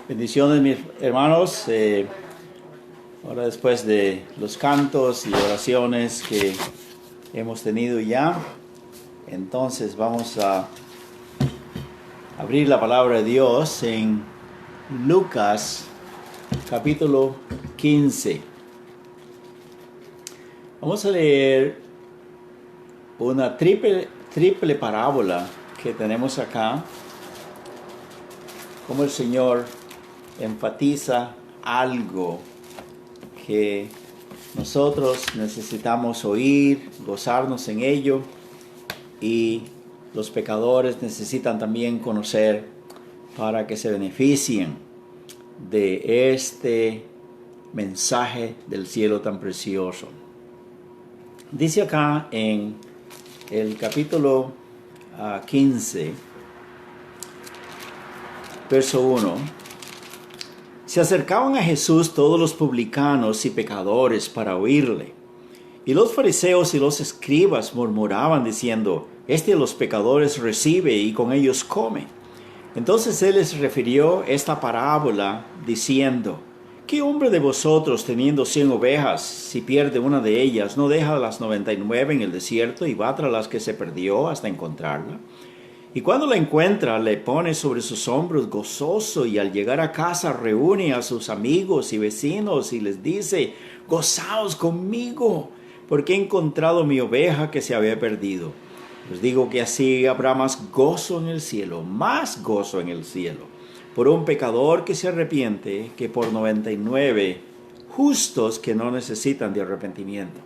Bendiciones, mis hermanos. Ahora después de los cantos y oraciones que hemos tenido ya, entonces vamos a abrir la palabra de Dios en Lucas capítulo 15. Vamos a leer una triple parábola que tenemos acá, como el Señor enfatiza algo que nosotros necesitamos oír, gozarnos en ello, y los pecadores necesitan también conocer para que se beneficien de este mensaje del cielo tan precioso. Dice acá en el capítulo 15, verso 1: Se acercaban a Jesús todos los publicanos y pecadores para oírle. Y los fariseos y los escribas murmuraban diciendo: Este a los pecadores recibe y con ellos come. Entonces él les refirió esta parábola diciendo: ¿Qué hombre de vosotros, teniendo 100 ovejas, si pierde una de ellas, no deja las 99 en el desierto y va tras las que se perdió hasta encontrarla? Y cuando la encuentra, le pone sobre sus hombros gozoso, y al llegar a casa reúne a sus amigos y vecinos y les dice: Gozaos conmigo, porque he encontrado mi oveja que se había perdido. Les digo que así habrá más gozo en el cielo, más gozo en el cielo, por un pecador que se arrepiente, que por 99 justos que no necesitan de arrepentimiento.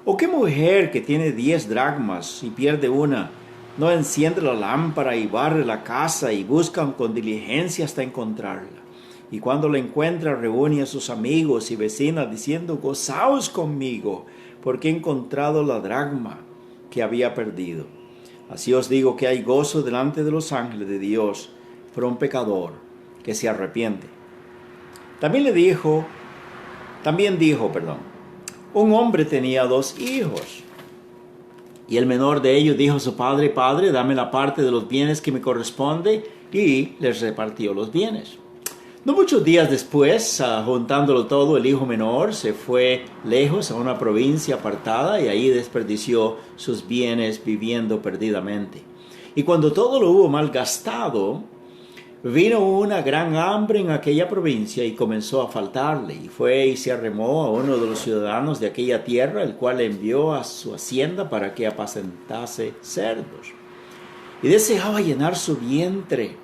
¿O qué mujer que tiene 10 dracmas y pierde una, no enciende la lámpara y barre la casa y busca con diligencia hasta encontrarla? Y cuando la encuentra, reúne a sus amigos y vecinas diciendo: Gozaos conmigo, porque he encontrado la dracma que había perdido. Así os digo que hay gozo delante de los ángeles de Dios por un pecador que se arrepiente. También dijo, un hombre tenía 2 hijos. Y el menor de ellos dijo a su padre: Padre, dame la parte de los bienes que me corresponde, y les repartió los bienes. No muchos días después, juntándolo todo, el hijo menor se fue lejos a una provincia apartada y ahí desperdició sus bienes viviendo perdidamente. Y cuando todo lo hubo malgastado, vino una gran hambre en aquella provincia y comenzó a faltarle. Y fue y se arremó a uno de los ciudadanos de aquella tierra, el cual le envió a su hacienda para que apacentase cerdos. Y deseaba llenar su vientre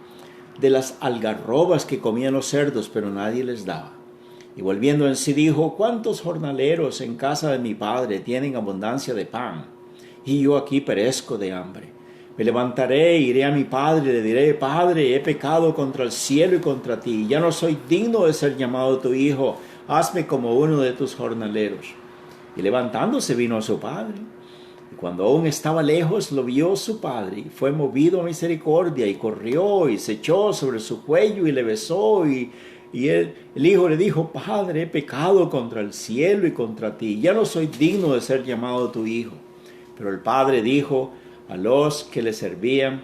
de las algarrobas que comían los cerdos, pero nadie les daba. Y volviendo en sí dijo: ¿Cuántos jornaleros en casa de mi padre tienen abundancia de pan, y yo aquí perezco de hambre? Me levantaré, iré a mi padre y le diré: Padre, he pecado contra el cielo y contra ti, ya no soy digno de ser llamado tu hijo, hazme como uno de tus jornaleros. Y levantándose vino a su padre. Y cuando aún estaba lejos, lo vio su padre, y fue movido a misericordia, y corrió, y se echó sobre su cuello, y le besó, y el hijo le dijo: Padre, he pecado contra el cielo y contra ti, ya no soy digno de ser llamado tu hijo. Pero el padre dijo a los que le servían: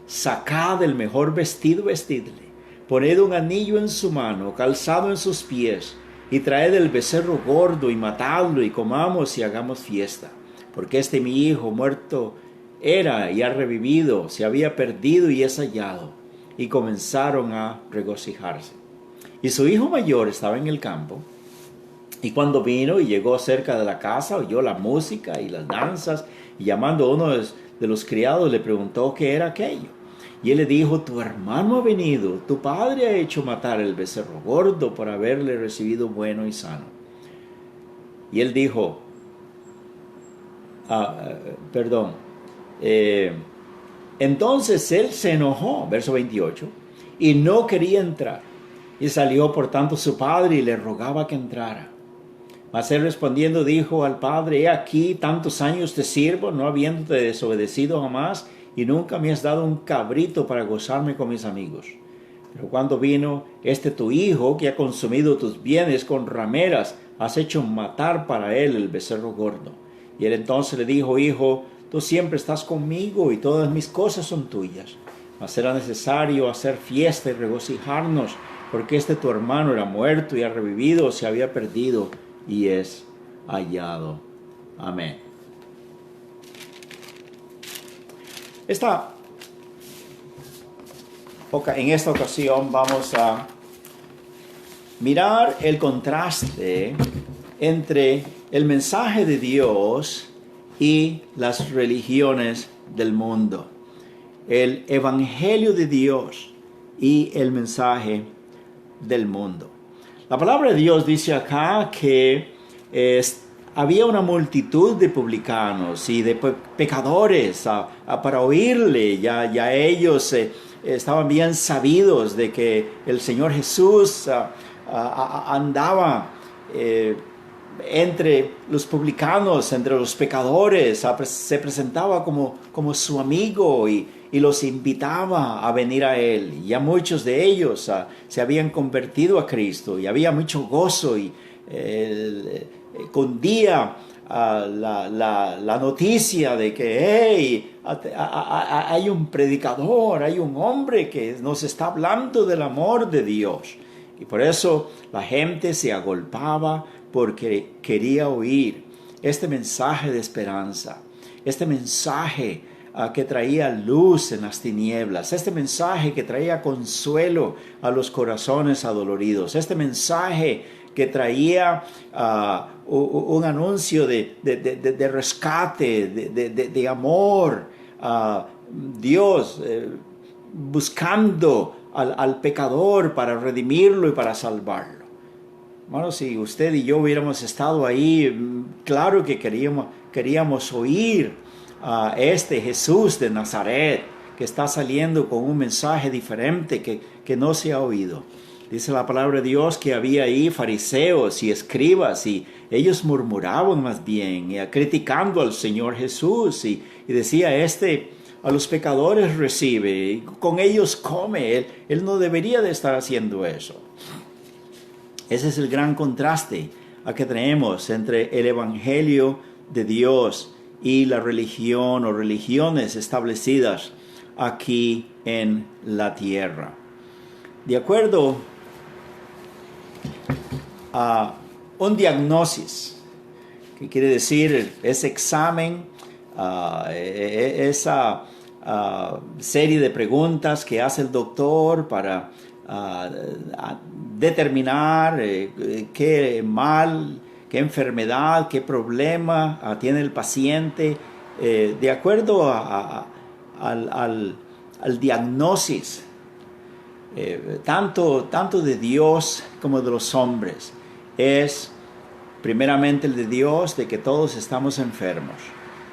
Sacad el mejor vestido, vestidle, poned un anillo en su mano, calzado en sus pies, y traed el becerro gordo, y matadlo, y comamos y hagamos fiesta. Porque este mi hijo muerto era y ha revivido, se había perdido y es hallado. Y comenzaron a regocijarse. Y su hijo mayor estaba en el campo, y cuando vino y llegó cerca de la casa, oyó la música y las danzas, y llamando a uno de los criados le preguntó qué era aquello. Y él le dijo: Tu hermano ha venido, tu padre ha hecho matar el becerro gordo por haberle recibido bueno y sano. Y él dijo: entonces él se enojó, verso 28, y no quería entrar. Y salió por tanto su padre y le rogaba que entrara. Mas él respondiendo dijo al padre: He aquí, tantos años te sirvo, no habiéndote desobedecido jamás, y nunca me has dado un cabrito para gozarme con mis amigos. Pero cuando vino tu hijo, que ha consumido tus bienes con rameras, has hecho matar para él el becerro gordo. Y él entonces le dijo: Hijo, tú siempre estás conmigo y todas mis cosas son tuyas. Mas era necesario hacer fiesta y regocijarnos, porque este tu hermano era muerto y ha revivido, o se había perdido y es hallado. Amén. En esta ocasión vamos a mirar el contraste entre el mensaje de Dios y las religiones del mundo. El evangelio de Dios y el mensaje del mundo. La palabra de Dios dice acá que había una multitud de publicanos y de pecadores para oírle. Ya ellos estaban bien sabidos de que el Señor Jesús andaba entre los publicanos, entre los pecadores, se presentaba como su amigo y los invitaba a venir a Él. Ya muchos de ellos se habían convertido a Cristo y había mucho gozo y cundía la noticia de que hey, hay un predicador, hay un hombre que nos está hablando del amor de Dios. Y por eso la gente se agolpaba porque quería oír este mensaje de esperanza, este mensaje que traía luz en las tinieblas, este mensaje que traía consuelo a los corazones adoloridos, este mensaje que traía un anuncio de rescate, de amor, Dios buscando al pecador para redimirlo y para salvarlo. Bueno, si usted y yo hubiéramos estado ahí, claro que queríamos oír a este Jesús de Nazaret que está saliendo con un mensaje diferente que no se ha oído. Dice la palabra de Dios que había ahí fariseos y escribas y ellos murmuraban más bien, criticando al Señor Jesús y decía a los pecadores recibe, y con ellos come, él no debería de estar haciendo eso. Ese es el gran contraste que tenemos entre el evangelio de Dios y la religión o religiones establecidas aquí en la tierra. De acuerdo a un diagnosis, que quiere decir ese examen, esa serie de preguntas que hace el doctor para determinar qué mal, qué enfermedad, qué problema tiene el paciente, de acuerdo al diagnosis, tanto de Dios como de los hombres, es primeramente el de Dios, de que todos estamos enfermos,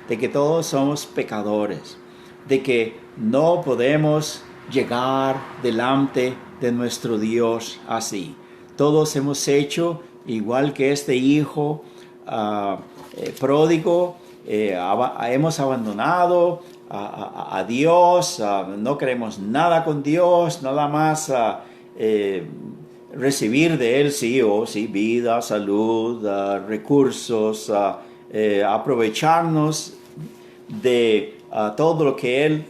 de que todos somos pecadores, de que no podemos llegar delante de nuestro Dios así. Todos hemos hecho igual que este hijo pródigo, hemos abandonado a Dios, no queremos nada con Dios, nada más recibir de Él sí vida, salud, recursos, aprovecharnos de todo lo que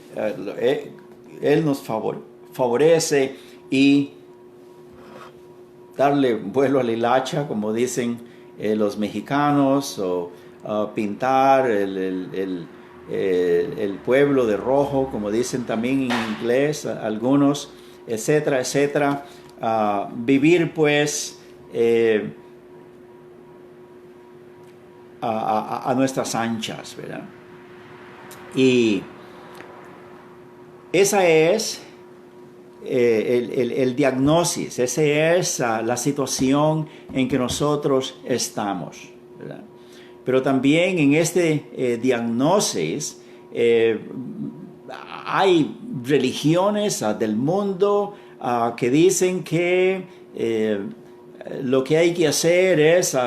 Él nos favorece y darle vuelo a la hilacha, como dicen los mexicanos, o pintar el pueblo de rojo, como dicen también en inglés algunos, etcétera, etcétera. Vivir pues a nuestras anchas, ¿verdad? Y esa es el diagnóstico, esa es la situación en que nosotros estamos, ¿verdad? Pero también en este diagnóstico hay religiones del mundo que dicen que lo que hay que hacer es,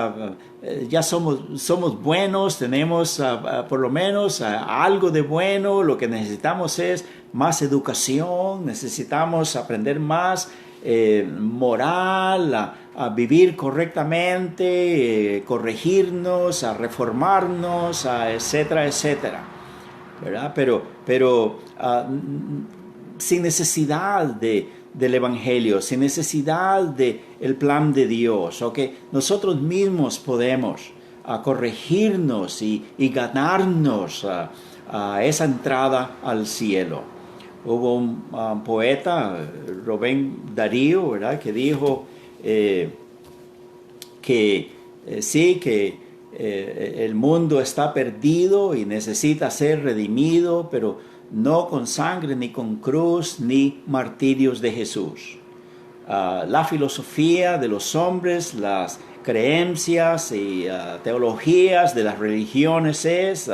ya somos buenos, tenemos por lo menos algo de bueno, lo que necesitamos es más educación, necesitamos aprender más moral, a vivir correctamente, corregirnos, a reformarnos, etcétera, etcétera, ¿verdad? Pero sin necesidad de del Evangelio, sin necesidad del plan de Dios, o que nosotros mismos podemos corregirnos y ganarnos a esa entrada al cielo. Hubo un poeta, Rubén Darío, ¿verdad?, que dijo que el mundo está perdido y necesita ser redimido, pero no con sangre, ni con cruz, ni martirios de Jesús. La filosofía de los hombres, las creencias y teologías de las religiones es,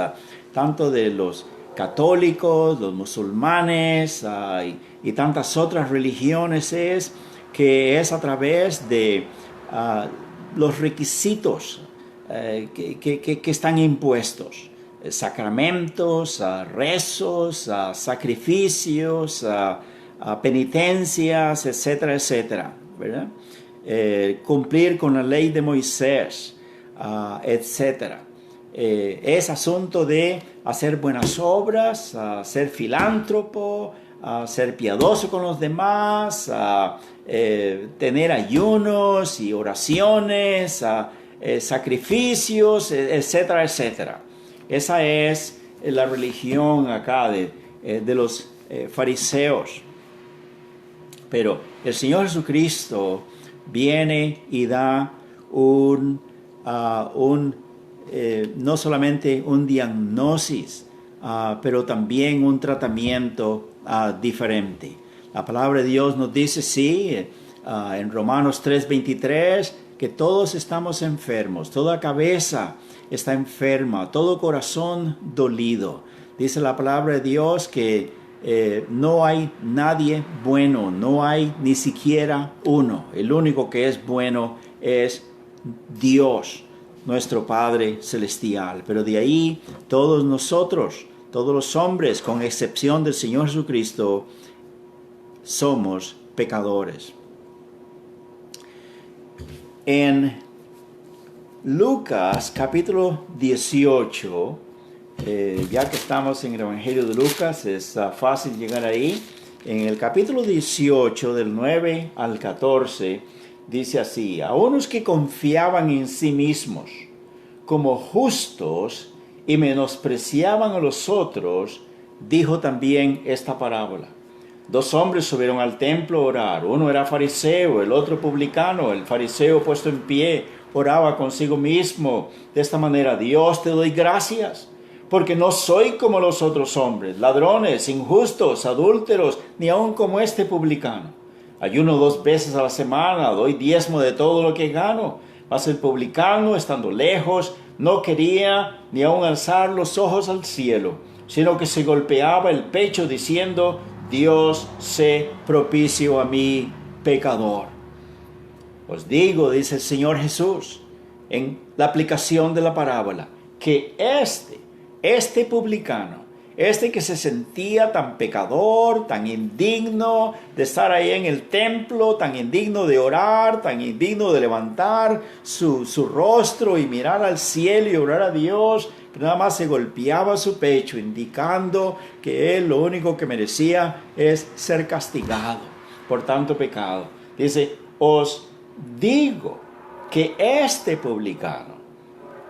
tanto de los católicos, los musulmanes y tantas otras religiones, es que es a través de los requisitos que están impuestos. Sacramentos, rezos, sacrificios, penitencias, etcétera, etcétera, ¿verdad? Cumplir con la ley de Moisés, etcétera. Es asunto de hacer buenas obras, ser filántropo, ser piadoso con los demás, tener ayunos y oraciones, sacrificios, etcétera, etcétera. Esa es la religión acá de los fariseos. Pero el Señor Jesucristo viene y da no solamente un diagnóstico, pero también un tratamiento diferente. La palabra de Dios nos dice, sí, en Romanos 3:23, que todos estamos enfermos, toda cabeza está enferma, todo corazón dolido. Dice la palabra de Dios que no hay nadie bueno, no hay ni siquiera uno. El único que es bueno es Dios, nuestro Padre Celestial. Pero de ahí todos nosotros, todos los hombres, con excepción del Señor Jesucristo, somos pecadores. En Lucas capítulo 18, ya que estamos en el Evangelio de Lucas, es fácil llegar ahí. En el capítulo 18, del 9 al 14, dice así: a unos que confiaban en sí mismos como justos y menospreciaban a los otros, dijo también esta parábola. 2 hombres subieron al templo a orar. Uno era fariseo, el otro publicano. El fariseo, puesto en pie, oraba consigo mismo de esta manera: Dios, te doy gracias, porque no soy como los otros hombres, ladrones, injustos, adúlteros, ni aun como este publicano. Ayuno 2 veces a la semana, doy diezmo de todo lo que gano. Mas el publicano, estando lejos, no quería ni aun alzar los ojos al cielo, sino que se golpeaba el pecho diciendo: Dios, sé propicio a mí, pecador. Os digo, dice el Señor Jesús, en la aplicación de la parábola, que este publicano, este que se sentía tan pecador, tan indigno de estar ahí en el templo, tan indigno de orar, tan indigno de levantar su rostro y mirar al cielo y orar a Dios, que nada más se golpeaba su pecho, indicando que él lo único que merecía es ser castigado por tanto pecado. Dice: os digo que este publicano,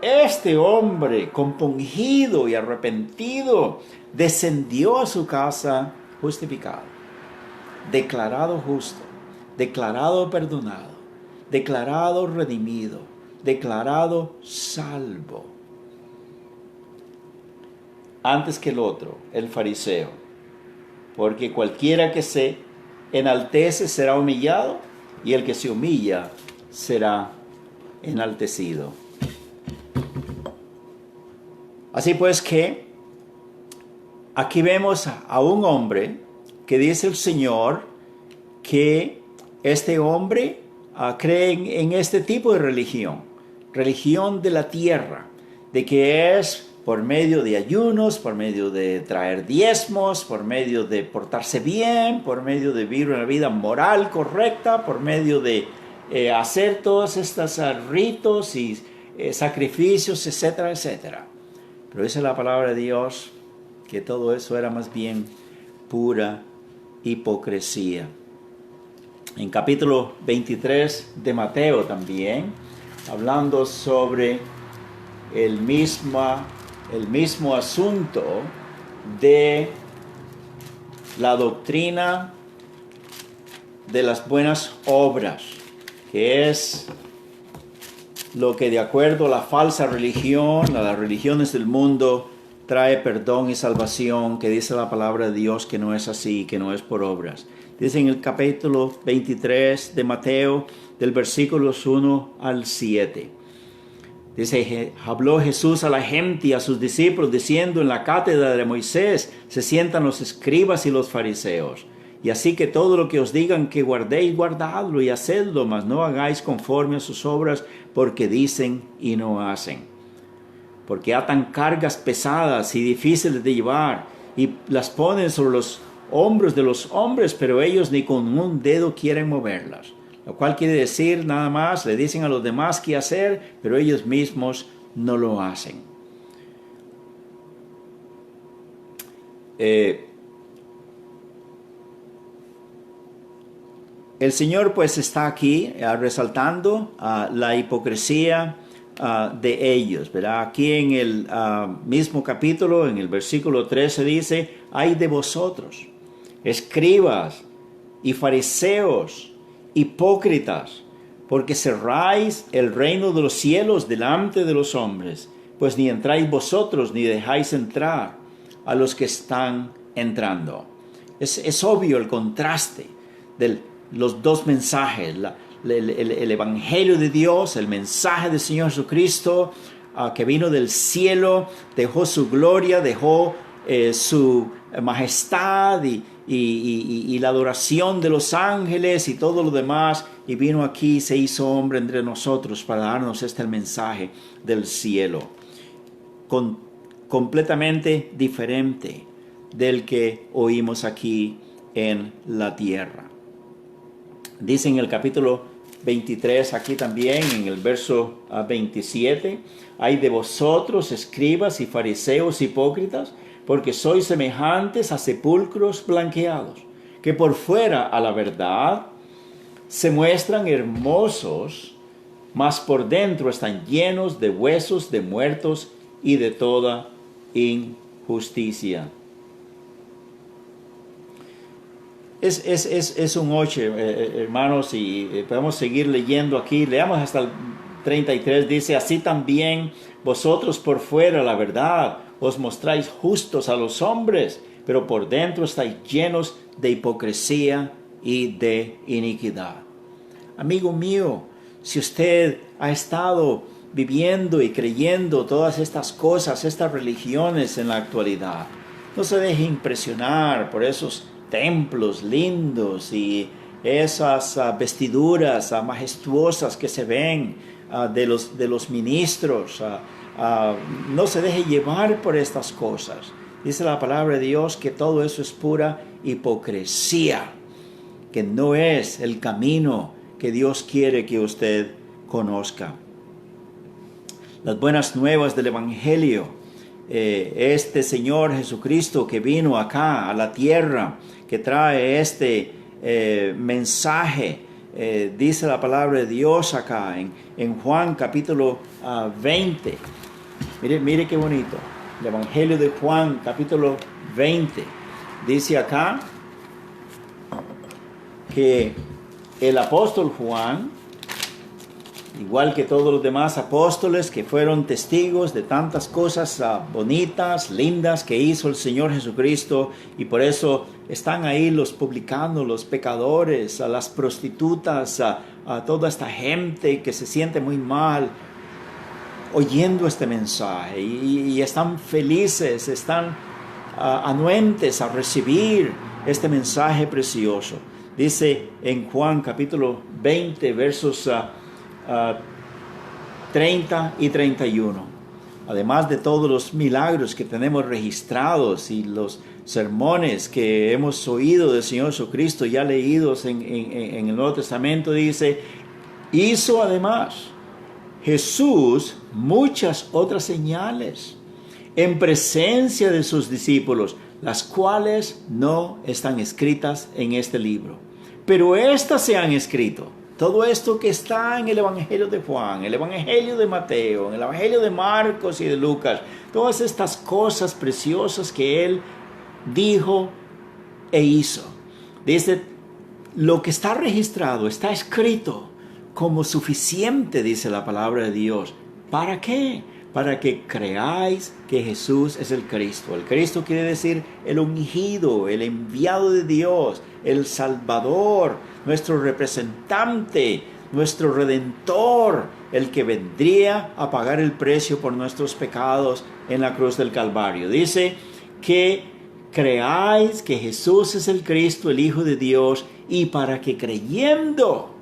este hombre compungido y arrepentido, descendió a su casa justificado, declarado justo, declarado perdonado, declarado redimido, declarado salvo, antes que el otro, el fariseo. Porque cualquiera que se enaltece será humillado, y el que se humilla será enaltecido. Así pues que aquí vemos a un hombre que dice el Señor que este hombre cree en este tipo de religión de la tierra, de que es por medio de ayunos, por medio de traer diezmos, por medio de portarse bien, por medio de vivir una vida moral correcta, por medio de hacer todos estos ritos y sacrificios, etcétera, etcétera. Pero dice la palabra de Dios que todo eso era más bien pura hipocresía. en capítulo 23 de Mateo también, hablando sobre el mismo asunto de la doctrina de las buenas obras, que es lo que de acuerdo a la falsa religión, a las religiones del mundo, trae perdón y salvación, que dice la palabra de Dios que no es así, que no es por obras. Dice en el capítulo 23 de Mateo, del versículos 1 al 7. Dice, habló Jesús a la gente y a sus discípulos, diciendo, en la cátedra de Moisés se sientan los escribas y los fariseos. Y así que todo lo que os digan que guardéis, guardadlo y hacedlo, mas no hagáis conforme a sus obras, porque dicen y no hacen. Porque atan cargas pesadas y difíciles de llevar, y las ponen sobre los hombros de los hombres, pero ellos ni con un dedo quieren moverlas. Lo cual quiere decir nada más, le dicen a los demás qué hacer, pero ellos mismos no lo hacen. El Señor pues está aquí resaltando la hipocresía de ellos, ¿verdad? Aquí en el mismo capítulo, en el versículo 13 dice, ay de vosotros, escribas y fariseos, hipócritas, porque cerráis el reino de los cielos delante de los hombres, pues ni entráis vosotros ni dejáis entrar a los que están entrando. Es obvio el contraste de los dos mensajes, el Evangelio de Dios, el mensaje del Señor Jesucristo, que vino del cielo, dejó su gloria, dejó su majestad y la adoración de los ángeles y todo lo demás, y vino aquí, se hizo hombre entre nosotros para darnos este mensaje del cielo, completamente diferente del que oímos aquí en la tierra. Dice en el capítulo 23, aquí también, en el verso 27, ay de vosotros, escribas y fariseos hipócritas, porque sois semejantes a sepulcros blanqueados, que por fuera a la verdad se muestran hermosos, mas por dentro están llenos de huesos de muertos y de toda injusticia. Es un 8, hermanos, y podemos seguir leyendo aquí. Leamos hasta el 33, dice, así también vosotros por fuera, la verdad, os mostráis justos a los hombres, pero por dentro estáis llenos de hipocresía y de iniquidad. Amigo mío, si usted ha estado viviendo y creyendo todas estas cosas, estas religiones en la actualidad, no se deje impresionar por esos templos lindos y esas vestiduras majestuosas que se ven de los ministros. No se deje llevar por estas cosas. Dice la palabra de Dios que todo eso es pura hipocresía, que no es el camino que Dios quiere que usted conozca. Las buenas nuevas del Evangelio, este Señor Jesucristo que vino acá a la tierra, que trae este mensaje, dice la palabra de Dios acá en Juan capítulo 20. Mire qué bonito. El Evangelio de Juan capítulo 20. Dice acá que el apóstol Juan, igual que todos los demás apóstoles que fueron testigos de tantas cosas bonitas, lindas que hizo el Señor Jesucristo, y por eso están ahí los publicanos, los pecadores, a las prostitutas, a toda esta gente que se siente muy mal oyendo este mensaje, y están felices, están anuentes a recibir este mensaje precioso. Dice en Juan capítulo 20 versos 30 y 31. Además de todos los milagros que tenemos registrados y los sermones que hemos oído del Señor Jesucristo ya leídos en el Nuevo Testamento, dice, hizo además Jesús muchas otras señales en presencia de sus discípulos, las cuales no están escritas en este libro. Pero estas se han escrito. Todo esto que está en el Evangelio de Juan, el Evangelio de Mateo, en el Evangelio de Marcos y de Lucas, todas estas cosas preciosas que Él dijo e hizo. Dice, lo que está registrado, está escrito como suficiente, dice la palabra de Dios. ¿Para qué? Para que creáis que Jesús es el Cristo. El Cristo quiere decir el ungido, el enviado de Dios, el Salvador, nuestro representante, nuestro Redentor, el que vendría a pagar el precio por nuestros pecados en la cruz del Calvario. Dice que creáis que Jesús es el Cristo, el Hijo de Dios, y para que creyendo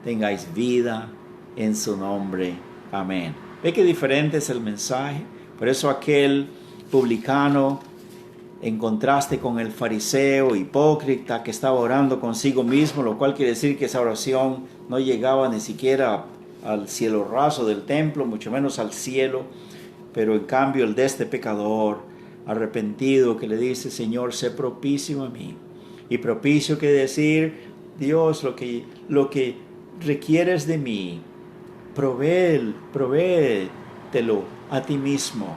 tengáis vida en su nombre. Amén. ¿Ve qué diferente es el mensaje? Por eso aquel publicano, en contraste con el fariseo hipócrita que estaba orando consigo mismo, lo cual quiere decir que esa oración no llegaba ni siquiera al cielo raso del templo, mucho menos al cielo, pero en cambio el de este pecador arrepentido que le dice, Señor, sé propicio a mí. Y propicio quiere decir, Dios, lo que requieres de mí, provéetelo a ti mismo,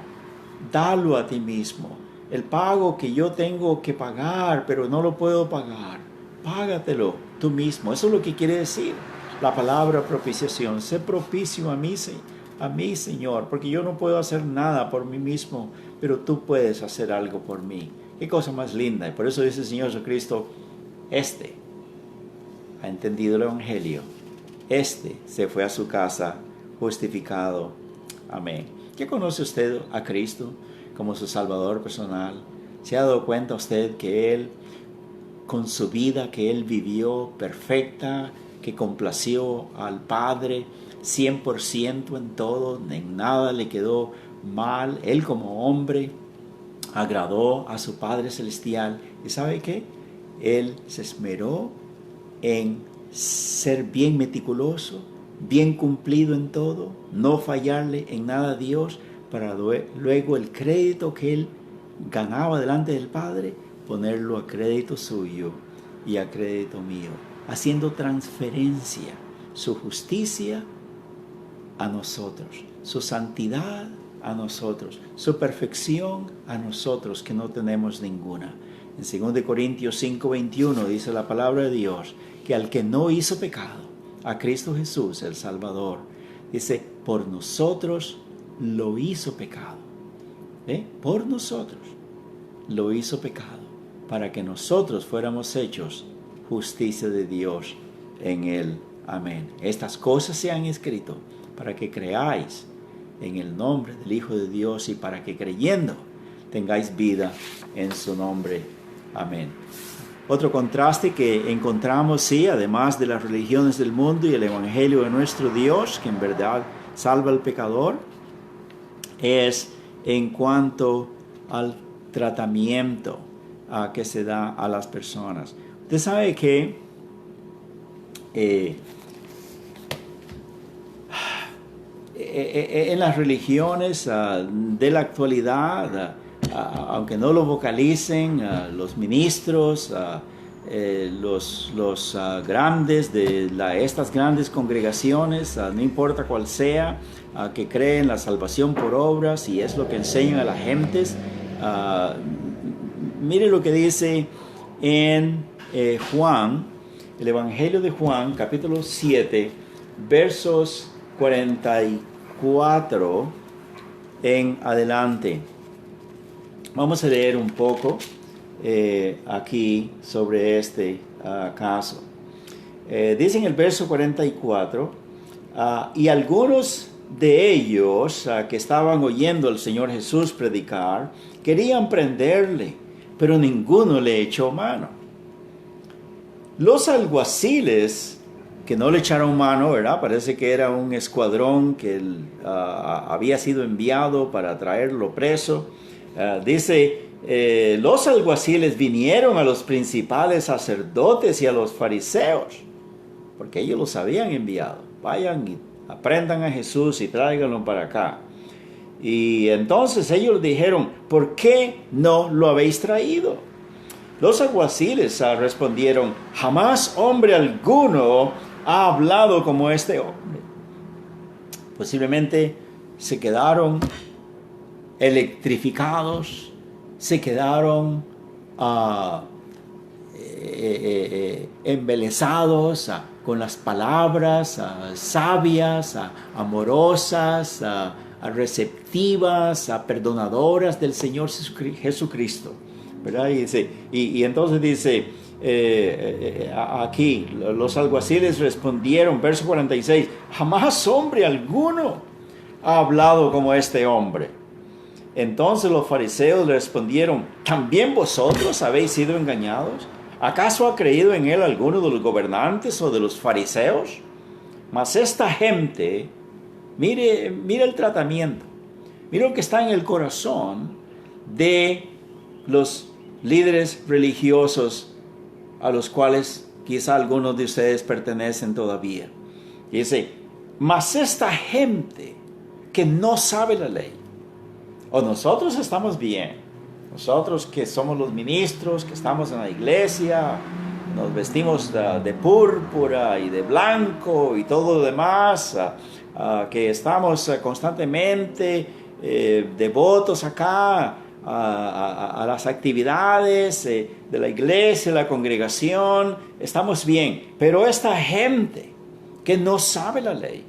dalo a ti mismo. El pago que yo tengo que pagar, pero no lo puedo pagar, págatelo tú mismo. Eso es lo que quiere decir la palabra propiciación. Sé propicio a mí, Señor, porque yo no puedo hacer nada por mí mismo, pero tú puedes hacer algo por mí. Qué cosa más linda. Y por eso dice el Señor Jesucristo, ha entendido el Evangelio. Se fue a su casa justificado. Amén. ¿Qué conoce usted a Cristo como su Salvador personal? ¿Se ha dado cuenta usted que Él, con su vida que Él vivió perfecta, que complació al Padre 100% en todo, en nada le quedó mal? Él como hombre agradó a su Padre Celestial. ¿Y sabe qué? Él se esmeró en ser bien meticuloso, bien cumplido en todo, no fallarle en nada a Dios, para luego el crédito que él ganaba delante del Padre, ponerlo a crédito suyo y a crédito mío, haciendo transferencia, su justicia a nosotros, su santidad a nosotros, su perfección a nosotros que no tenemos ninguna. En 2 Corintios 5:21 dice la palabra de Dios que al que no hizo pecado, a Cristo Jesús el Salvador, dice, por nosotros lo hizo pecado. Por nosotros lo hizo pecado, para que nosotros fuéramos hechos justicia de Dios en Él. Amén. Estas cosas se han escrito para que creáis en el nombre del Hijo de Dios y para que creyendo tengáis vida en su nombre. Amén. Otro contraste que encontramos, sí, además de las religiones del mundo y el Evangelio de nuestro Dios, que en verdad salva al pecador, es en cuanto al tratamiento que se da a las personas. Usted sabe que en las religiones de la actualidad, aunque no lo vocalicen, los ministros, los grandes de estas grandes congregaciones, no importa cuál sea, que creen la salvación por obras y es lo que enseñan a las gentes. Mire lo que dice en Juan, el Evangelio de Juan, capítulo 7, versos 44 en adelante. Vamos a leer un poco aquí sobre este caso. Dice en el verso 44, y algunos de ellos que estaban oyendo al Señor Jesús predicar, querían prenderle, pero ninguno le echó mano. Los alguaciles, que no le echaron mano, ¿verdad? Parece que era un escuadrón que había sido enviado para traerlo preso. Dice, los alguaciles vinieron a los principales sacerdotes y a los fariseos, porque ellos los habían enviado. Vayan y aprendan a Jesús y tráiganlo para acá. Y entonces ellos dijeron, ¿por qué no lo habéis traído? Los alguaciles respondieron: jamás hombre alguno ha hablado como este hombre. Posiblemente se quedaron electrificados, se quedaron embelesados con las palabras sabias, amorosas, receptivas, perdonadoras del Señor Jesucristo, ¿verdad? Y entonces dice aquí, los alguaciles respondieron, verso 46, jamás hombre alguno ha hablado como este hombre. Entonces los fariseos le respondieron: ¿también vosotros habéis sido engañados? ¿Acaso ha creído en él alguno de los gobernantes o de los fariseos? Mas esta gente, mire el tratamiento, mire lo que está en el corazón de los líderes religiosos a los cuales quizá algunos de ustedes pertenecen todavía. Dice: mas esta gente que no sabe la ley. O nosotros estamos bien, nosotros que somos los ministros, que estamos en la iglesia, nos vestimos de púrpura y de blanco y todo lo demás, que estamos constantemente devotos acá a las actividades de la iglesia, la congregación, estamos bien. Pero esta gente que no sabe la ley,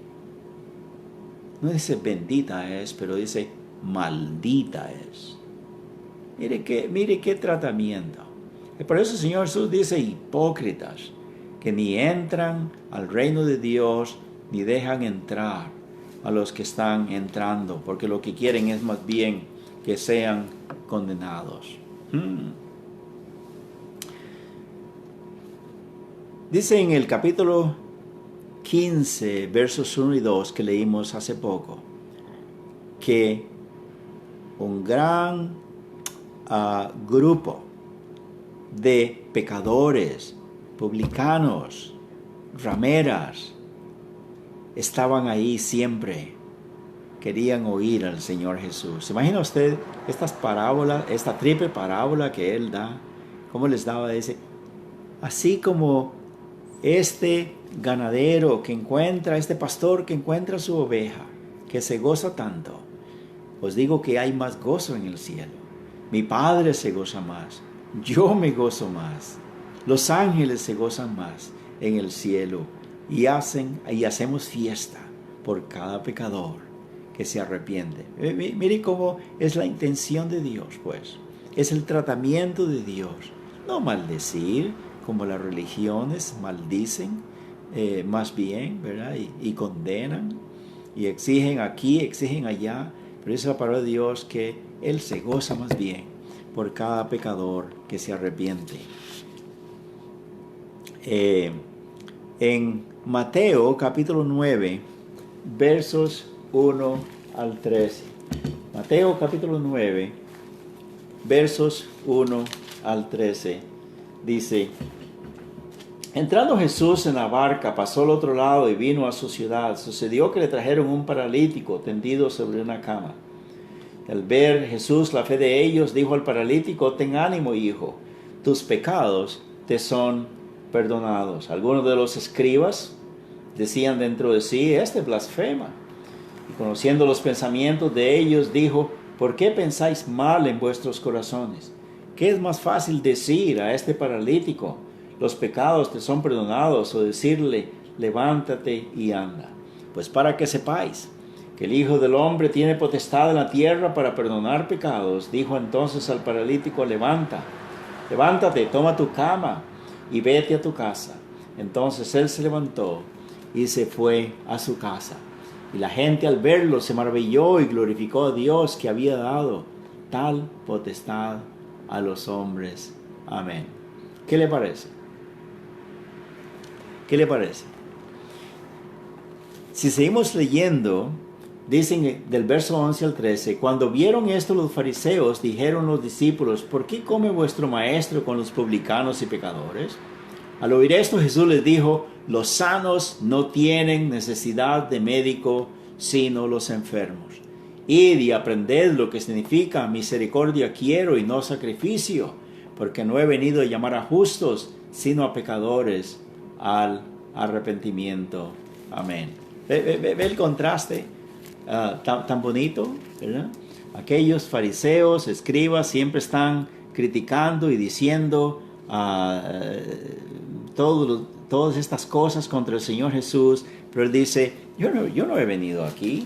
no dice bendita es, pero dice maldita es. Mire qué tratamiento. Y por eso el Señor Jesús dice: hipócritas, que ni entran al reino de Dios, ni dejan entrar a los que están entrando, porque lo que quieren es más bien que sean condenados. Dice en el capítulo 15, versos 1 y 2, que leímos hace poco, que un gran grupo de pecadores, publicanos, rameras, estaban ahí siempre, querían oír al Señor Jesús. ¿Se imagina usted estas parábolas, esta triple parábola que Él da? ¿Cómo les daba? Dice, así como este ganadero que encuentra, este pastor que encuentra su oveja, que se goza tanto, os digo que hay más gozo en el cielo. Mi Padre se goza más, yo me gozo más, los ángeles se gozan más en el cielo y hacemos fiesta por cada pecador que se arrepiente. Mire cómo es la intención de Dios, pues. Es el tratamiento de Dios. No maldecir, como las religiones maldicen, más bien, ¿verdad? Y condenan, y exigen aquí, exigen allá. Pero es la palabra de Dios que Él se goza más bien por cada pecador que se arrepiente. En Mateo capítulo 9, versos 1 al 13. Mateo capítulo 9, versos 1 al 13. Dice: entrando Jesús en la barca, pasó al otro lado y vino a su ciudad. Sucedió que le trajeron un paralítico tendido sobre una cama. Al ver Jesús la fe de ellos, dijo al paralítico: ten ánimo, hijo, tus pecados te son perdonados. Algunos de los escribas decían dentro de sí: este blasfema. Y conociendo los pensamientos de ellos, dijo: ¿por qué pensáis mal en vuestros corazones? ¿Qué es más fácil decir a este paralítico: los pecados te son perdonados, o decirle: levántate y anda? Pues para que sepáis que el Hijo del Hombre tiene potestad en la tierra para perdonar pecados. Dijo entonces al paralítico: levántate, toma tu cama y vete a tu casa. Entonces él se levantó y se fue a su casa. Y la gente al verlo se maravilló y glorificó a Dios, que había dado tal potestad a los hombres. Amén. ¿Qué le parece? ¿Qué le parece? Si seguimos leyendo, dicen del verso 11 al 13, cuando vieron esto los fariseos, dijeron los discípulos: ¿por qué come vuestro maestro con los publicanos y pecadores? Al oír esto, Jesús les dijo: los sanos no tienen necesidad de médico, sino los enfermos. Id y aprended lo que significa misericordia quiero y no sacrificio, porque no he venido a llamar a justos, sino a pecadores al arrepentimiento. Amén. Ve el contraste tan bonito, ¿verdad? Aquellos fariseos, escribas, siempre están criticando y diciendo todas estas cosas contra el Señor Jesús, pero Él dice, yo no he venido aquí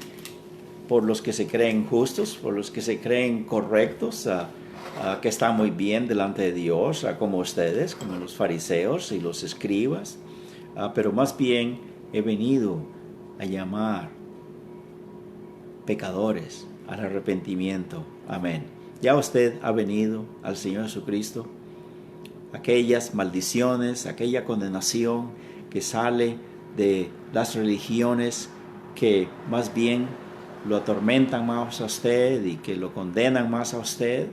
por los que se creen justos, por los que se creen correctos, que están muy bien delante de Dios, como ustedes, como los fariseos y los escribas, pero más bien he venido a llamar pecadores al arrepentimiento. Amén. ¿Ya usted ha venido al Señor Jesucristo? Aquellas maldiciones, aquella condenación que sale de las religiones que más bien lo atormentan más a usted y que lo condenan más a usted.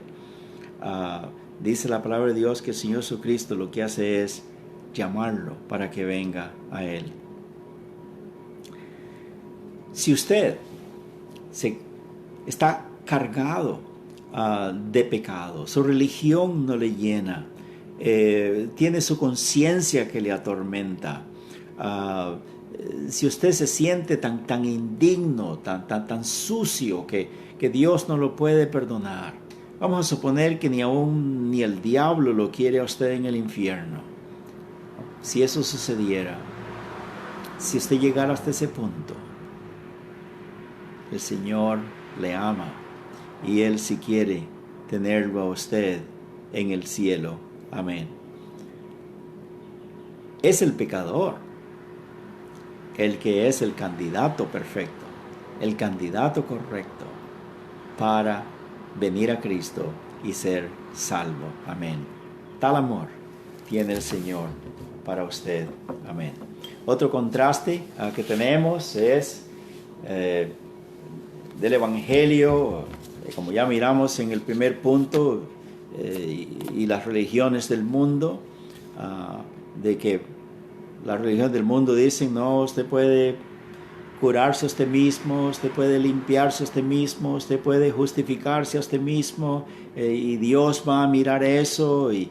Dice la palabra de Dios que el Señor Jesucristo lo que hace es llamarlo para que venga a Él. Si usted está cargado de pecado, su religión no le llena, tiene su conciencia que le atormenta, si usted se siente tan indigno, tan sucio que Dios no lo puede perdonar, vamos a suponer que ni el diablo lo quiere a usted en el infierno. Si eso sucediera, si usted llegara hasta ese punto, el Señor le ama y Él si quiere tenerlo a usted en el cielo. Amén. Es el pecador el que es el candidato perfecto, el candidato correcto para venir a Cristo y ser salvo. Amén. Tal amor tiene el Señor para usted. Amén. Otro contraste que tenemos es del Evangelio, como ya miramos en el primer punto, y las religiones del mundo, de que las religiones del mundo dicen, no, usted puede curarse a usted mismo, usted puede limpiarse a usted mismo, usted puede justificarse a usted mismo, y Dios va a mirar eso y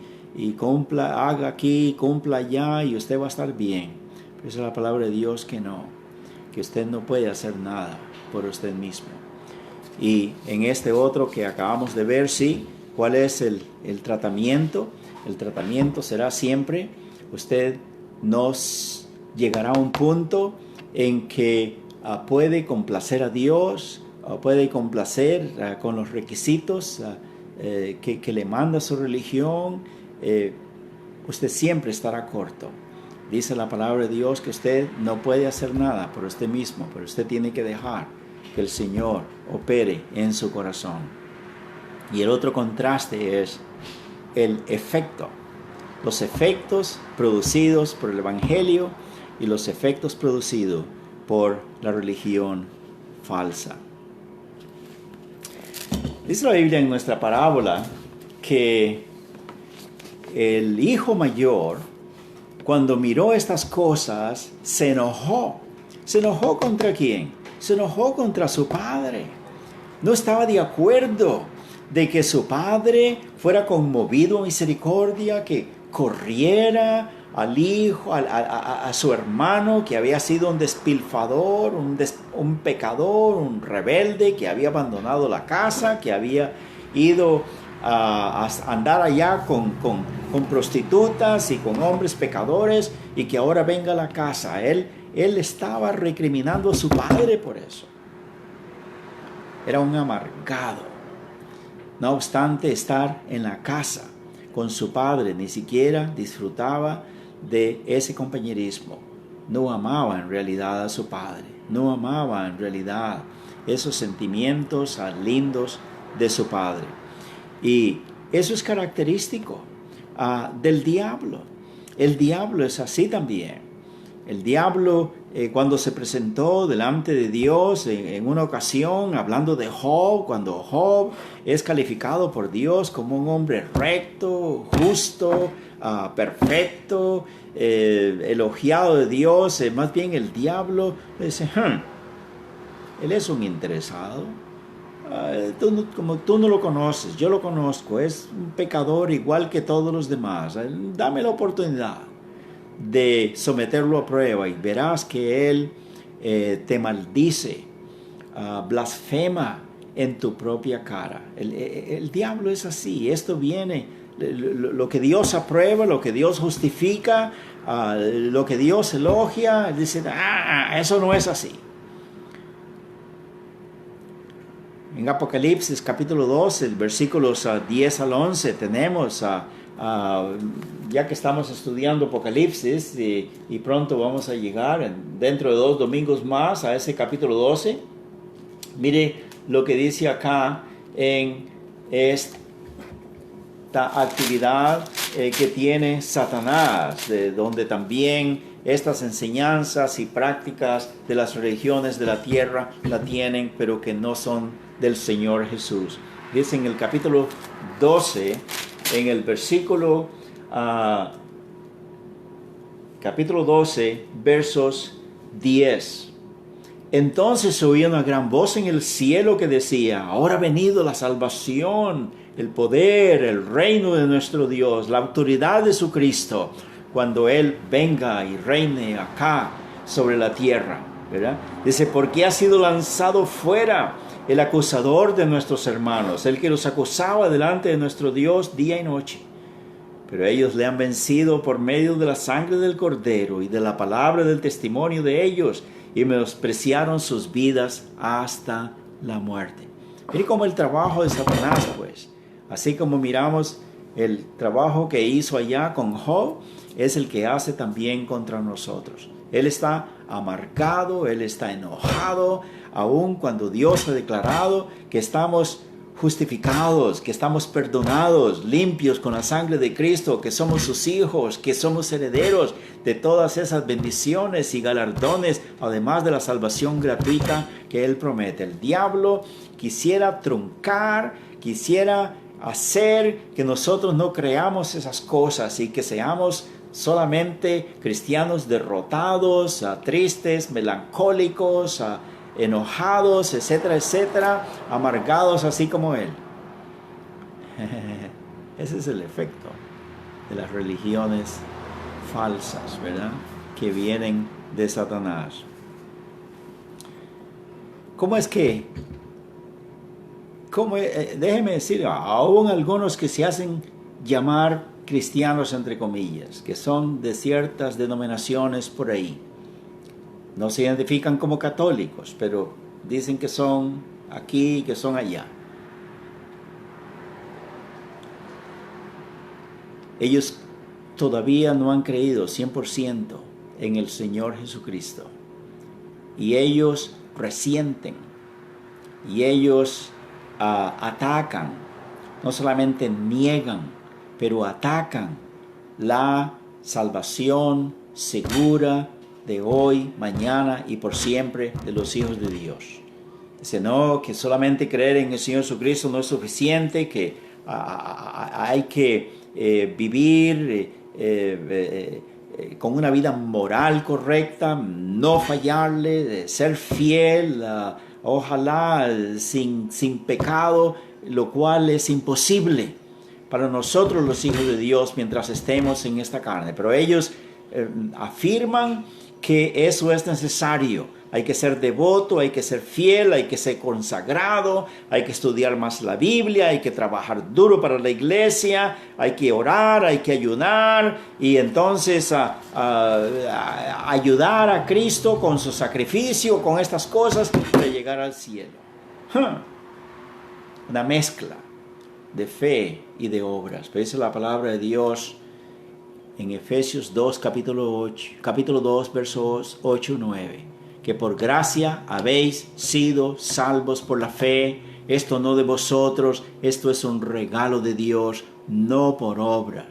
haga aquí, cumpla allá y usted va a estar bien. Pero esa es la palabra de Dios que no, que usted no puede hacer nada por usted mismo. Y en este otro que acabamos de ver, sí, ¿cuál es el tratamiento? El tratamiento será siempre, usted nos llegará a un punto en que puede complacer a Dios, puede complacer con los requisitos que le manda su religión. Usted siempre estará corto. Dice la palabra de Dios que usted no puede hacer nada por usted mismo, pero usted tiene que dejar que el Señor opere en su corazón. Y el otro contraste es el efecto. Los efectos producidos por el Evangelio y los efectos producidos por la religión falsa. Dice la Biblia en nuestra parábola que el hijo mayor, cuando miró estas cosas, se enojó. ¿Se enojó contra quién? Se enojó contra su padre. No estaba de acuerdo de que su padre fuera conmovido a misericordia, que corriera al hijo, a su hermano que había sido un despilfador, un pecador, un rebelde, que había abandonado la casa, que había ido a andar allá con prostitutas y con hombres pecadores, y que ahora venga a la casa. Él estaba recriminando a su padre por eso. Era un amargado. No obstante estar en la casa con su padre, ni siquiera disfrutaba de ese compañerismo. No amaba en realidad a su padre. No amaba en realidad esos sentimientos lindos de su padre. Y eso es característico del diablo. El diablo es así también. El diablo, cuando se presentó delante de Dios en una ocasión, hablando de Job, cuando Job es calificado por Dios como un hombre recto, justo, perfecto, elogiado de Dios, más bien el diablo dice, él es un interesado. como tú no lo conoces, yo lo conozco, es un pecador igual que todos los demás. Dame la oportunidad de someterlo a prueba y verás que él te maldice, blasfema en tu propia cara. El diablo es así. Esto viene, lo que Dios aprueba, lo que Dios justifica, lo que Dios elogia, dice, eso no es así. En Apocalipsis capítulo 12, versículos 10 al 11, tenemos, ya que estamos estudiando Apocalipsis y pronto vamos a llegar dentro de 2 domingos más a ese capítulo 12, mire lo que dice acá en esta actividad que tiene Satanás, donde también estas enseñanzas y prácticas de las religiones de la tierra la tienen, pero que no son del Señor Jesús. Dice en el capítulo 12, en el versículo, capítulo 12, versos 10. Entonces se oía una gran voz en el cielo que decía, ahora ha venido la salvación, el poder, el reino de nuestro Dios, la autoridad de su Cristo, cuando Él venga y reine acá sobre la tierra, ¿verdad? Dice, porque ha sido lanzado fuera el acusador de nuestros hermanos, el que los acusaba delante de nuestro Dios día y noche. Pero ellos le han vencido por medio de la sangre del Cordero y de la palabra del testimonio de ellos, y menospreciaron sus vidas hasta la muerte. Mire cómo el trabajo de Satanás, pues, así como miramos el trabajo que hizo allá con Job, es el que hace también contra nosotros. Él está amargado, Él está enojado, aun cuando Dios ha declarado que estamos justificados, que estamos perdonados, limpios con la sangre de Cristo, que somos sus hijos, que somos herederos de todas esas bendiciones y galardones, además de la salvación gratuita que Él promete. El diablo quisiera truncar, quisiera hacer que nosotros no creamos esas cosas y que seamos solamente cristianos derrotados, tristes, melancólicos, enojados, etcétera, etcétera, amargados así como Él. Ese es el efecto de las religiones falsas, ¿verdad? Que vienen de Satanás. ¿Cómo es que? Déjeme decir, aún algunos que se hacen llamar cristianos, entre comillas, que son de ciertas denominaciones por ahí, no se identifican como católicos, pero dicen que son aquí, que son allá. Ellos todavía no han creído 100% en el Señor Jesucristo. Y ellos resienten. Y ellos atacan. No solamente niegan, pero atacan la salvación segura de hoy, mañana y por siempre de los hijos de Dios. Dice, no, que solamente creer en el Señor Jesucristo no es suficiente, que hay que vivir con una vida moral correcta, no fallarle, ser fiel, ojalá sin pecado, lo cual es imposible para nosotros los hijos de Dios mientras estemos en esta carne. Pero ellos afirman que eso es necesario. Hay que ser devoto, hay que ser fiel, hay que ser consagrado, hay que estudiar más la Biblia, hay que trabajar duro para la iglesia, hay que orar, hay que ayunar y entonces ayudar a Cristo con su sacrificio, con estas cosas para llegar al cielo. Una mezcla de fe y de obras. Pero dice la palabra de Dios en Efesios 2, capítulo 2, versos 8 y 9, que por gracia habéis sido salvos por la fe, esto no de vosotros, esto es un regalo de Dios, no por obras,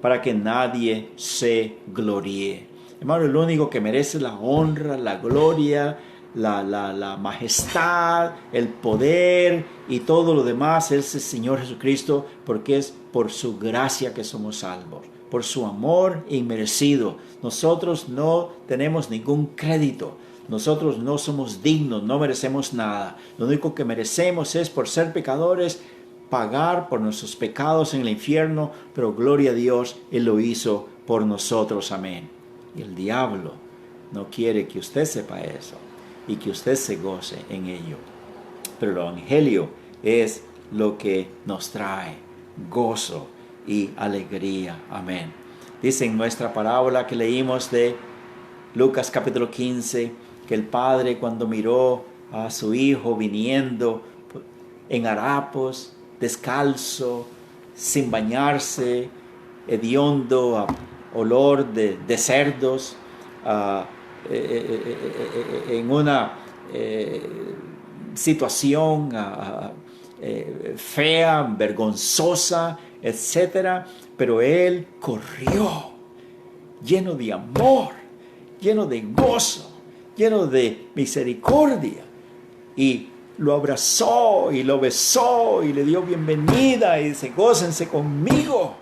para que nadie se gloríe. Hermano, el único que merece la honra, la gloria, la majestad, el poder y todo lo demás es el Señor Jesucristo, porque es por su gracia que somos salvos, por su amor inmerecido. Nosotros no tenemos ningún crédito, Nosotros no somos dignos, no merecemos nada. Lo único que merecemos es, por ser pecadores, pagar por nuestros pecados en el infierno, pero gloria a Dios, Él lo hizo por nosotros. Amén. Y el diablo no quiere que usted sepa eso y que usted se goce en ello. Pero el Evangelio es lo que nos trae gozo y alegría. Amén. Dice en nuestra parábola que leímos de Lucas capítulo 15, que el padre, cuando miró a su hijo viniendo en harapos, descalzo, sin bañarse, hediondo, a olor de cerdos, en una situación fea, vergonzosa, etcétera, pero él corrió lleno de amor, lleno de gozo, lleno de misericordia, y lo abrazó y lo besó y le dio bienvenida y dice: gócense conmigo.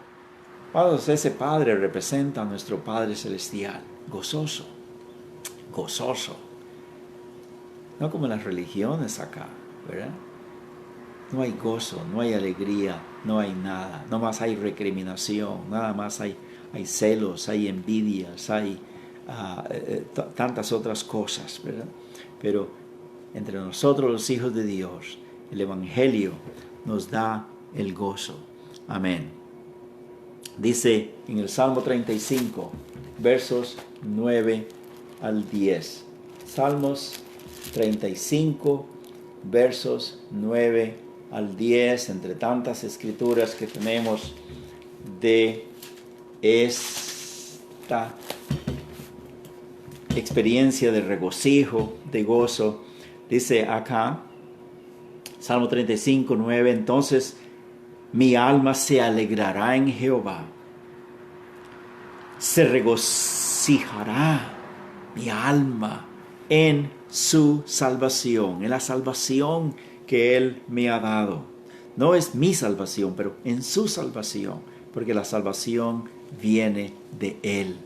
Vamos, ese Padre representa a nuestro Padre Celestial, gozoso, gozoso. No como las religiones acá, ¿verdad? No hay gozo, no hay alegría, no hay nada. No más hay recriminación, nada más hay celos, hay envidias, hay tantas otras cosas, ¿verdad? Pero entre nosotros los hijos de Dios, el Evangelio nos da el gozo. Amén. Dice en el Salmo 35, versos 9 al 10. Salmos 35, versos 9 al 10, entre tantas escrituras que tenemos de esta experiencia de regocijo, de gozo. Dice acá, Salmo 35, 9, entonces mi alma se alegrará en Jehová, se regocijará mi alma en su salvación, en la salvación que Él me ha dado. No es mi salvación, pero en su salvación, porque la salvación viene de Él.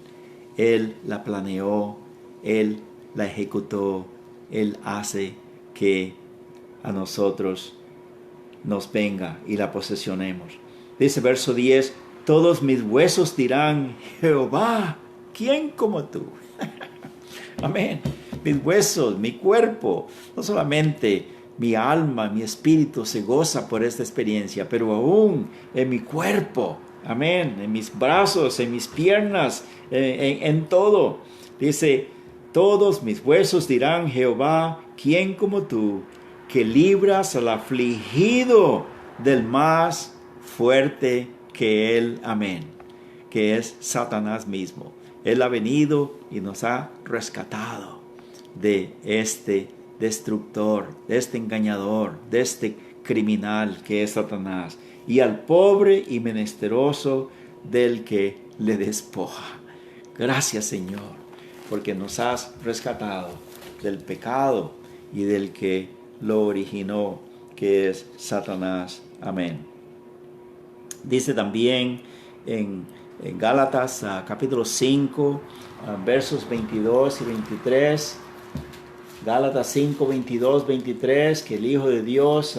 Él la planeó, Él la ejecutó, Él hace que a nosotros nos venga y la posesionemos. Dice verso 10, todos mis huesos dirán: Jehová, ¿quién como tú? Amén. Mis huesos, mi cuerpo, no solamente mi alma, mi espíritu se goza por esta experiencia, pero aún en mi cuerpo, amén, en mis brazos, en mis piernas, en todo. Dice, todos mis huesos dirán: Jehová, ¿quién como tú, que libras al afligido del más fuerte que él? Amén. Que es Satanás mismo. Él ha venido y nos ha rescatado de este destructor, de este engañador, de este criminal que es Satanás, y al pobre y menesteroso del que le despoja. Gracias, Señor, porque nos has rescatado del pecado y del que lo originó, que es Satanás. Amén. Dice también en Gálatas capítulo 5, versos 22 y 23, Gálatas 5, 22, 23, que el Hijo de Dios,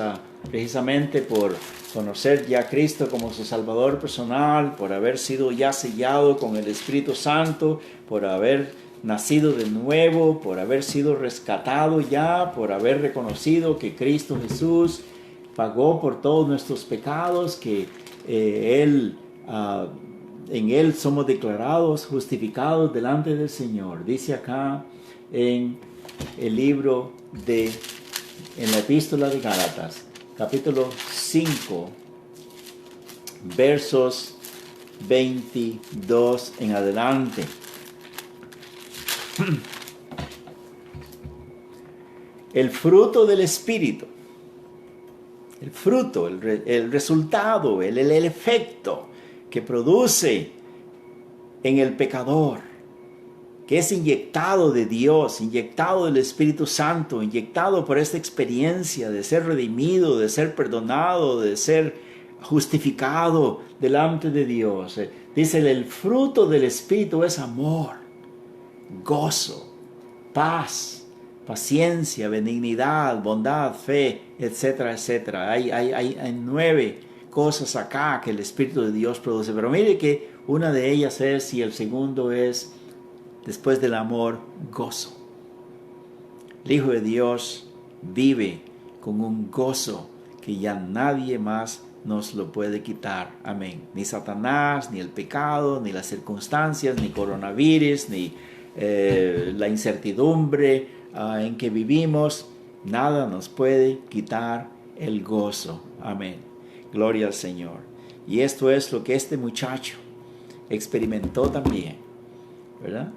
precisamente por conocer ya a Cristo como su Salvador personal, por haber sido ya sellado con el Espíritu Santo, por haber nacido de nuevo, por haber sido rescatado ya, por haber reconocido que Cristo Jesús pagó por todos nuestros pecados, que en Él somos declarados justificados delante del Señor. Dice acá en el libro en la epístola de Gálatas, capítulo 5, versos 22 en adelante. El fruto del Espíritu, el fruto, el resultado, el efecto que produce en el pecador, que es inyectado de Dios, inyectado del Espíritu Santo, inyectado por esta experiencia de ser redimido, de ser perdonado, de ser justificado delante de Dios. Dice, el fruto del Espíritu es amor, gozo, paz, paciencia, benignidad, bondad, fe, etcétera, etcétera. Hay 9 cosas acá que el Espíritu de Dios produce. Pero mire que una de ellas es, y el segundo es, después del amor, gozo. El Hijo de Dios vive con un gozo que ya nadie más nos lo puede quitar. Amén. Ni Satanás, ni el pecado, ni las circunstancias, ni coronavirus, ni la incertidumbre en que vivimos. Nada nos puede quitar el gozo. Amén. Gloria al Señor. Y esto es lo que este muchacho experimentó también, ¿verdad?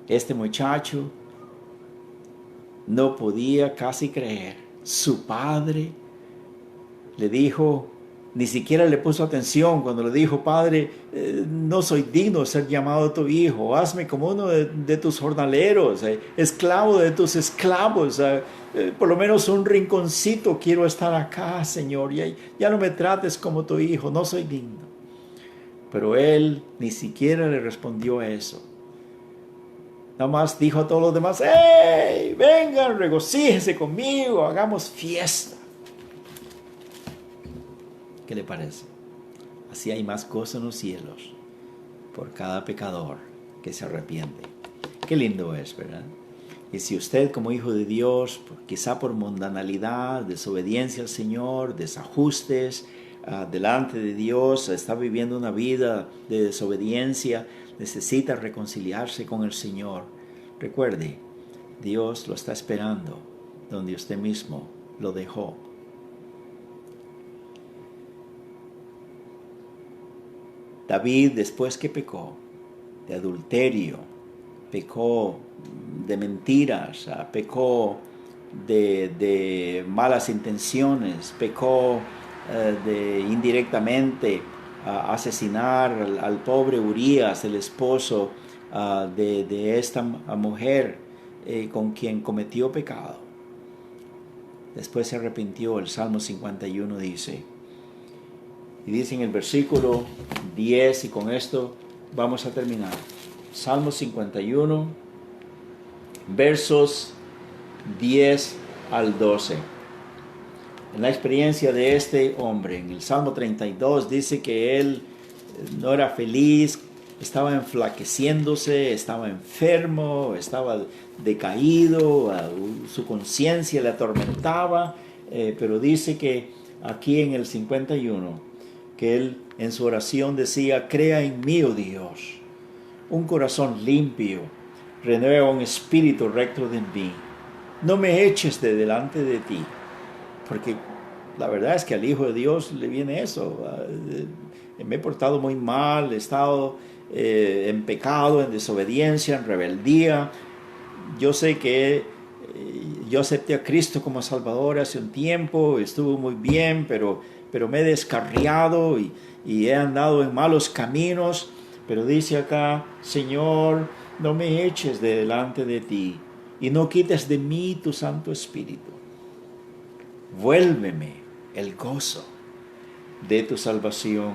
Este muchacho no podía casi creer. Su padre le dijo, ni siquiera le puso atención cuando le dijo: Padre, no soy digno de ser llamado tu hijo, hazme como uno de tus jornaleros, esclavo de tus esclavos, por lo menos un rinconcito quiero estar acá, Señor, ya no me trates como tu hijo, no soy digno. Pero él ni siquiera le respondió a eso. Nada más dijo a todos los demás: ¡Hey! Vengan, regocíjense conmigo, hagamos fiesta. ¿Qué le parece? Así hay más gozo en los cielos por cada pecador que se arrepiente. Qué lindo es, ¿verdad? Y si usted, como hijo de Dios, quizá por mundanalidad, desobediencia al Señor, desajustes delante de Dios, está viviendo una vida de desobediencia, necesita reconciliarse con el Señor, recuerde, Dios lo está esperando donde usted mismo lo dejó. David, después que pecó de adulterio, pecó de mentiras, pecó de malas intenciones, pecó de indirectamente asesinar al pobre Urías, el esposo de esta mujer con quien cometió pecado. Después se arrepintió. El Salmo 51 dice, y dice en el versículo 10, y con esto vamos a terminar. Salmo 51, versos 10 al 12. En la experiencia de este hombre, en el Salmo 32 dice que él no era feliz, estaba enflaqueciéndose, estaba enfermo, estaba decaído, su conciencia le atormentaba, pero dice que aquí en el 51, que él en su oración decía: crea en mí, oh Dios, un corazón limpio, renueva un espíritu recto de mí, no me eches de delante de ti. Porque la verdad es que al Hijo de Dios le viene eso. Me he portado muy mal, he estado en pecado, en desobediencia, en rebeldía. Yo sé que yo acepté a Cristo como Salvador hace un tiempo, estuvo muy bien, pero me he descarriado y he andado en malos caminos. Pero dice acá: Señor, no me eches de delante de ti y no quites de mí tu Santo Espíritu. Vuélveme el gozo de tu salvación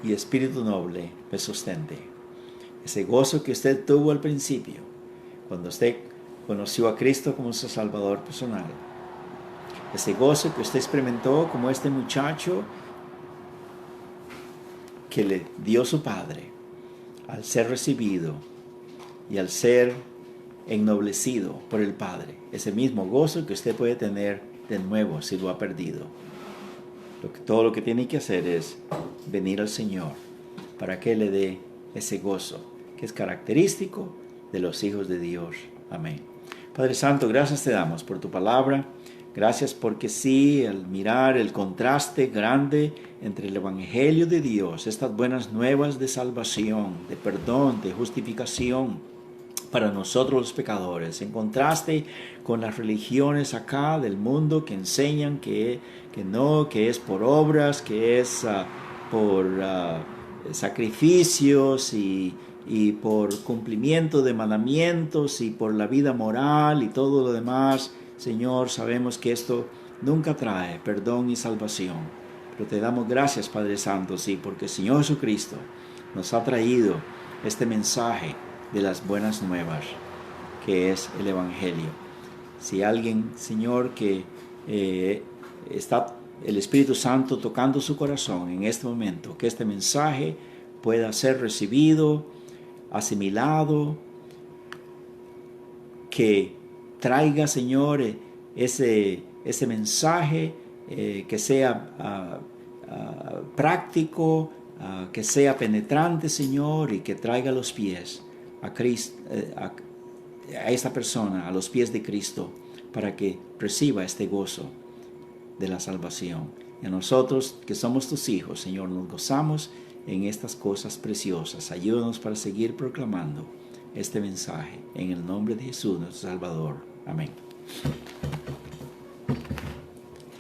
y espíritu noble me sustente. Ese gozo que usted tuvo al principio, cuando usted conoció a Cristo como su Salvador personal. Ese gozo que usted experimentó como este muchacho que le dio su Padre al ser recibido y al ser ennoblecido por el Padre. Ese mismo gozo que usted puede tener de nuevo si lo ha perdido. Todo lo que tiene que hacer es venir al Señor para que le dé ese gozo que es característico de los hijos de Dios. Amén. Padre Santo, gracias te damos por tu palabra. Gracias porque sí, al mirar el contraste grande entre el Evangelio de Dios, estas buenas nuevas de salvación, de perdón, de justificación para nosotros los pecadores, en contraste con las religiones acá del mundo que enseñan que es por obras, que es por sacrificios y por cumplimiento de mandamientos y por la vida moral y todo lo demás. Señor, sabemos que esto nunca trae perdón y salvación, pero te damos gracias, Padre Santo, sí, porque el Señor Jesucristo nos ha traído este mensaje de las buenas nuevas, que es el Evangelio. Si alguien, Señor, que está el Espíritu Santo tocando su corazón en este momento, que este mensaje pueda ser recibido, asimilado, que traiga, Señor, ese mensaje que sea práctico, que sea penetrante, Señor, y que traiga a los pies a Cristo, a esta persona, a los pies de Cristo, para que reciba este gozo de la salvación. Y a nosotros que somos tus hijos, Señor, nos gozamos en estas cosas preciosas. Ayúdanos para seguir proclamando este mensaje en el nombre de Jesús, nuestro Salvador. Amén.